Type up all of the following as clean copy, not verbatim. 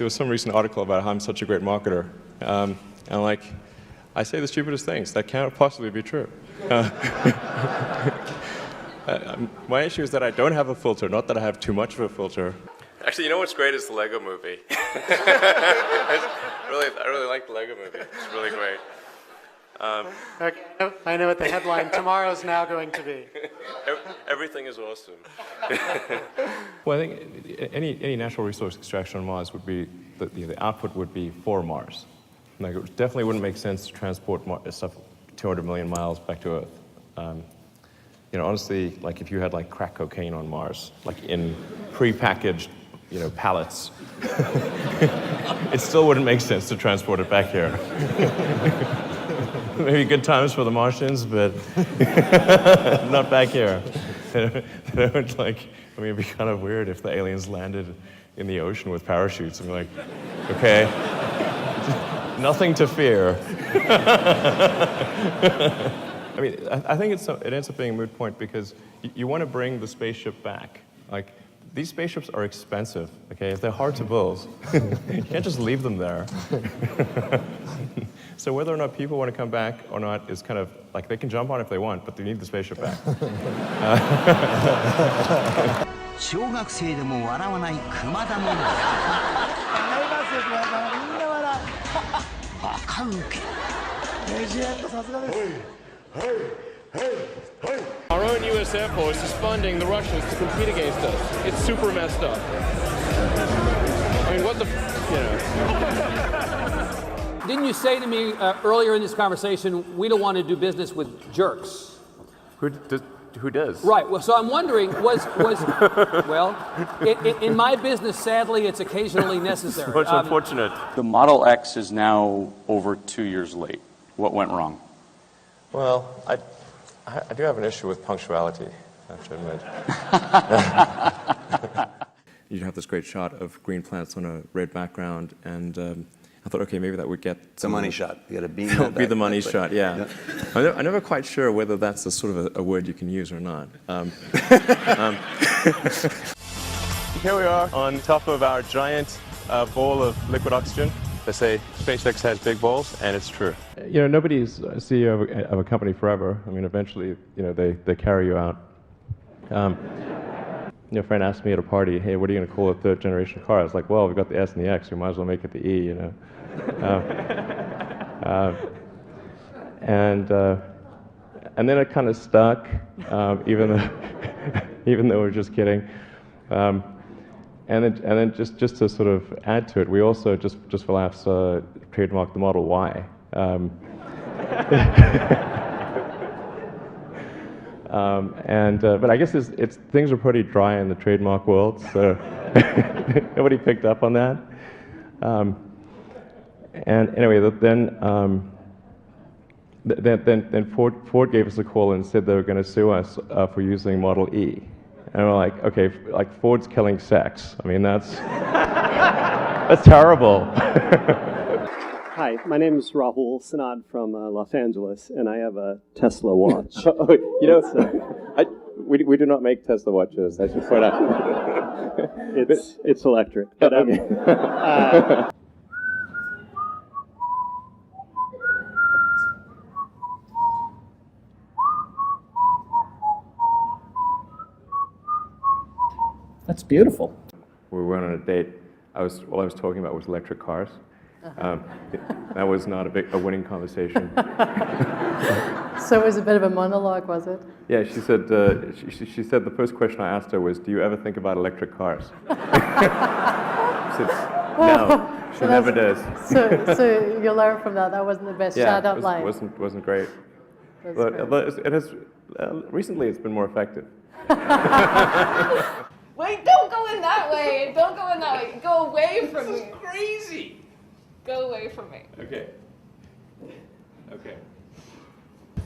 there was some recent article about how I'm such a great marketer. And like, I say the stupidest things. That cannot possibly be true. My issue is that I don't have a filter, not that I have too much of a filter. Actually, you know what's great is the Lego movie. I really like the Lego movie. It's really great. Okay, I know what the headline tomorrow's now going to be. Everything is awesome. Well, I think any natural resource extraction on Mars would be, the output would be for Mars. Like, it definitely wouldn't make sense to transport stuff 200 million miles back to Earth. Honestly, like if you had like crack cocaine on Mars, like in pre-packaged, pallets, it still wouldn't make sense to transport it back here. Maybe good times for the Martians, but not back here. It'd be kind of weird if the aliens landed in the ocean with parachutes and be like, okay, nothing to fear. I mean, I think it ends up being a moot point because you want to bring the spaceship back. Like, these spaceships are expensive, okay? They're hard to build. You can't just leave them there. So whether or not people want to come back or not is kind of, like, they can jump on if they want, but they need the spaceship back. 小学生でも笑わない熊田のバカウケ。レジェンドさすがです。Our own U.S. Air Force is funding the Russians to compete against us. It's super messed up. I mean, what the, Didn't you say to me earlier in this conversation, we don't want to do business with jerks? Who does? Right. Well, so I'm wondering, well, in my business, sadly, it's occasionally necessary. Much unfortunate. The Model X is now over 2 years late. What went wrong? Well, I do have an issue with punctuality, I have to admit. You'd have this great shot of green plants on a red background, and I thought, okay, maybe that would get the money shot. You got to beam. That would be the money shot, yeah. I'm never quite sure whether that's a sort of a word you can use or not. Here we are on top of our giant ball of liquid oxygen. They say SpaceX has big balls, and it's true. Nobody's CEO of a company forever. I mean, eventually, they carry you out. A friend asked me at a party, hey, what are you going to call a third generation car? I was like, well, we've got the S and the X, we might as well make it the E, and then it kind of stuck, even though we're just kidding. And then just to sort of add to it, we also just for laughs trademarked the Model Y. But I guess things are pretty dry in the trademark world, so nobody picked up on that. And anyway, then Ford gave us a call and said they were going to sue us for using Model E. And we're like, okay, like Ford's killing sex. I mean, that's terrible. Hi, my name is Rahul Sanad from Los Angeles, and I have a Tesla watch. We do not make Tesla watches. I should point out. It's electric. But okay. That's beautiful. We went on a date. All I was talking about was electric cars. That was not a winning conversation. So it was a bit of a monologue, was it? Yeah, she said she said the first question I asked her was, "Do you ever think about electric cars?" She said, no, she never does. So you learn from that. That wasn't the best shout-out line. Wasn't great. But it has recently it's been more effective. Wait, don't go in that way. Don't go in that way. Go away from me. This is crazy. Go away from me. Okay.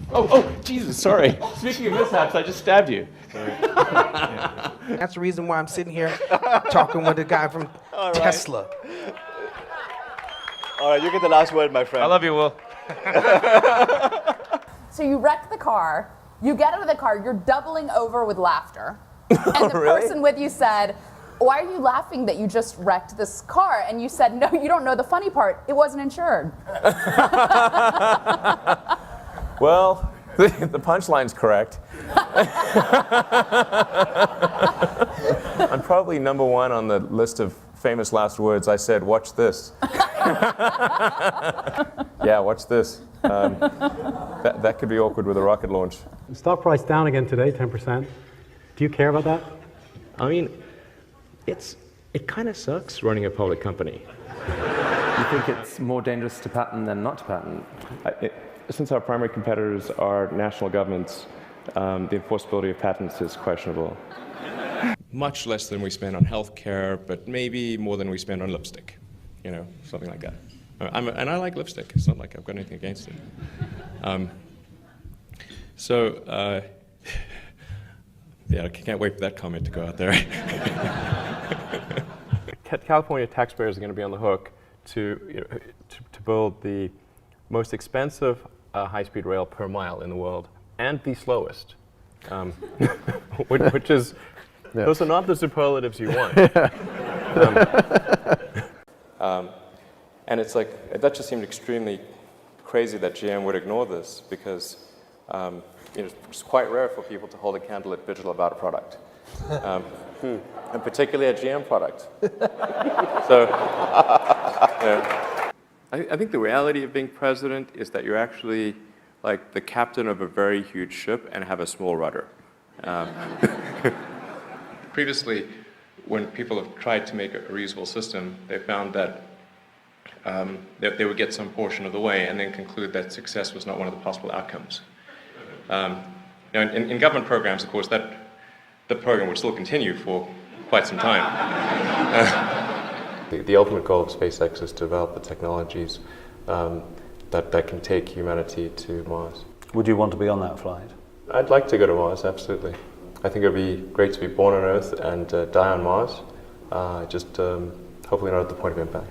Oh, Jesus, sorry. Speaking of mishaps, I just stabbed you. Sorry. Yeah. That's the reason why I'm sitting here talking with a guy from Tesla. All right, you get the last word, my friend. I love you, Will. So you wreck the car. You get out of the car. You're doubling over with laughter. And the person with you said, why are you laughing that you just wrecked this car? And you said, no, you don't know the funny part. It wasn't insured. Well, the punchline's correct. I'm probably number one on the list of famous last words. I said, watch this. Yeah, watch this. That could be awkward with a rocket launch. Stock price down again today, 10%. Do you care about that? I mean, it kind of sucks running a public company. You think it's more dangerous to patent than not to patent? Since our primary competitors are national governments, the enforceability of patents is questionable. Much less than we spend on healthcare, but maybe more than we spend on lipstick, something like that. And I like lipstick. It's not like I've got anything against it. Yeah, I can't wait for that comment to go out there. California taxpayers are going to be on the hook to build the most expensive high-speed rail per mile in the world and the slowest, which is, those are not the superlatives you want. And it's like, that just seemed extremely crazy that GM would ignore this because it's quite rare for people to hold a candlelit vigil about a product, and particularly a GM product. So, I think the reality of being president is that you're actually like the captain of a very huge ship and have a small rudder. Previously, when people have tried to make a reusable system, they found that they would get some portion of the way and then conclude that success was not one of the possible outcomes. In government programs, of course, the program would still continue for quite some time. The ultimate goal of SpaceX is to develop the technologies that can take humanity to Mars. Would you want to be on that flight? I'd like to go to Mars, absolutely. I think it would be great to be born on Earth and die on Mars, just hopefully not at the point of impact.